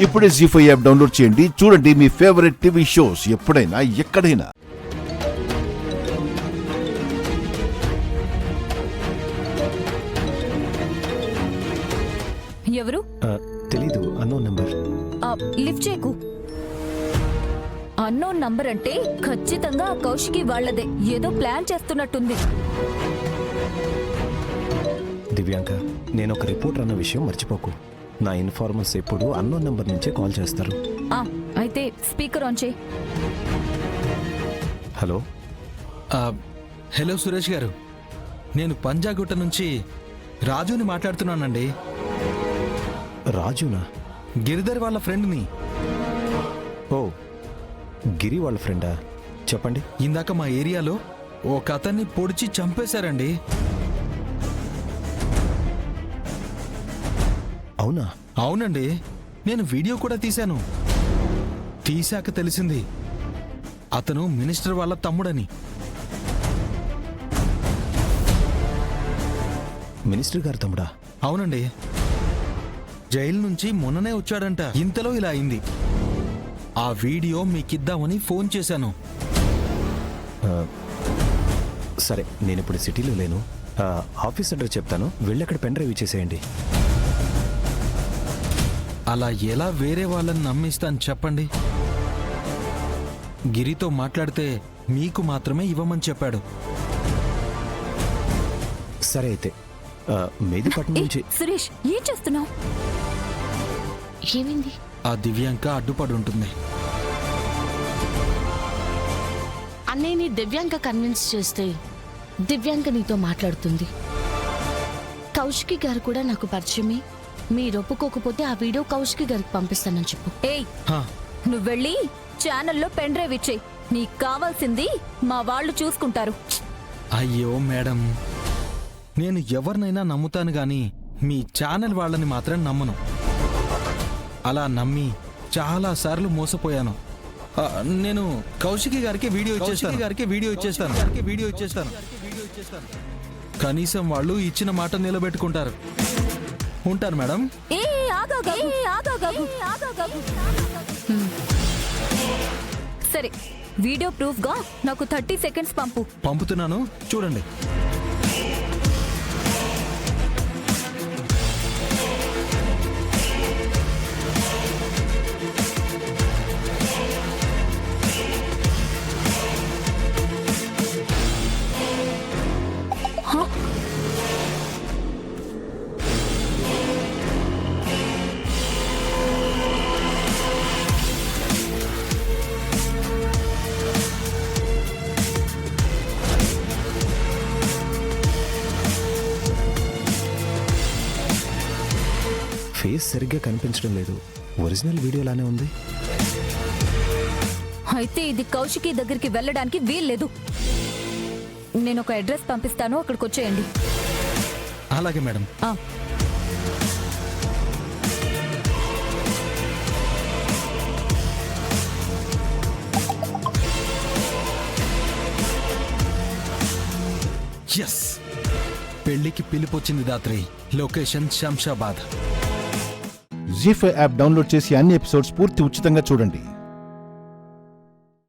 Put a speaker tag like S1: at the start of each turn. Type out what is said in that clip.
S1: ఇప్పుడే జీ5 app download చేయండి. చూడండి మీ ఫేవరెట్ టీవీ షోస్ ఎప్పుడైనా ఎక్కడైనా.
S2: ఎవరు?
S3: తెలీదు. Unknown number.
S2: లిఫ్ట్ చేయకు. అన్నోన్ నంబర్ అంటే ఖచ్చితంగా కౌశికి వాళ్ళదే. ఏదో ప్లాన్ చేస్తున్నట్టుంది.
S3: దివ్యాంక, నేను ఒక రిపోర్టర్ అన్న విషయం మర్చిపోకు. నా ఇన్ఫార్మర్స్ ఎప్పుడు అన్నోన్ నంబర్ నుంచే కాల్ చేస్తారు.
S2: అయితే స్పీకర్ ఆన్ చేయి.
S3: హలో.
S4: హలో సురేష్ గారు, నేను పంజాగుట్ట నుంచి రాజుని మాట్లాడుతున్నానండి.
S3: రాజునా?
S4: గిరిధర్ వాళ్ళ ఫ్రెండ్ని.
S3: ఓ, గిరి వాళ్ళ ఫ్రెండా? చెప్పండి.
S4: ఇందాక మా ఏరియాలో ఒక అతన్ని పొడిచి చంపేశారండి.
S3: అవునా?
S4: అవునండి, నేను వీడియో కూడా తీశాను. తీశాక తెలిసింది అతను మినిస్టర్ వాళ్ళ తమ్ముడని.
S3: మినిస్టర్ గారు తమ్ముడా?
S4: అవునండి, జైలు నుంచి మొన్ననే వచ్చాడంట. ఇంతలో ఇలా అయింది. ఆ వీడియో మీకిద్దామని ఫోన్ చేశాను.
S3: సరే, నేను ఇప్పుడు సిటీలో లేను. ఆఫీస్ అడ్రస్ చెప్తాను, వెళ్ళి అక్కడ పెన్ డ్రైవ్ ఇచ్చేసేయండి.
S4: అలా ఎలా వేరే వాళ్ళని నమ్మిస్తాను చెప్పండి? గిరితో మాట్లాడితే మీకు మాత్రమే ఇవ్వమని చెప్పాడు.
S3: సరే అయితే మేదిపట్నం నుంచి.
S2: సురేష్, ఏం చేస్తున్నావు?
S5: ఏమైంది?
S4: ఆ దివ్యాంక అడ్డుపడి ఉంటుంది.
S5: అన్నయ్యని దివ్యాంక కన్విన్స్ చేస్తే దివ్యాంక నీతో మాట్లాడుతుంది. కౌశికి గారు కూడా నాకు పరిచయమే. మీరు ఒప్పుకోకపోతే ఆ వీడియో కౌశికి గారికి పంపిస్తానని చెప్పు.
S2: ఏయ్,
S4: హా,
S2: నువ్వు వెళ్ళి ఛానల్లో పెన్ డ్రైవ్ ఇచ్చేయి. నీకు కావాల్సింది మా వాళ్ళు చూసుకుంటారు.
S4: అయ్యో మేడం, నేను ఎవరినైనా నమ్ముతాను గాని మీ ఛానల్ వాళ్ళని మాత్రం నమ్మను. అలా నమ్మి చాలా సార్లు మోసపోయాను. నేను కౌశికి గారికి వీడియో ఇచ్చేస్తాను. కనీసం వాళ్ళు ఇచ్చిన మాట నిలబెట్టుకుంటారు. ఉంటాను మేడం.
S2: సరే, వీడియో ప్రూఫ్ గా నాకు 30 సెకండ్స్ పంపు.
S4: పంపుతున్నాను, చూడండి.
S3: ఫేస్ సరిగ్గా కనిపించడం లేదు. ఒరిజినల్ వీడియోలానే ఉంది.
S2: అయితే ఇది కౌశికి దగ్గరికి వెళ్ళడానికి వీల్లేదు. నేను ఒక అడ్రస్ పంపిస్తాను, అక్కడికి వచ్చేయండి.
S4: అలాగే మేడం. ఎస్, పెళ్లికి పిలిపొచ్చింది దాత్రి. లొకేషన్ శంషాబాద్.
S1: జీ5 యాప్ డౌన్లోడ్ చేసి అన్ని ఎపిసోడ్స్ పూర్తి ఉచితంగా చూడండి.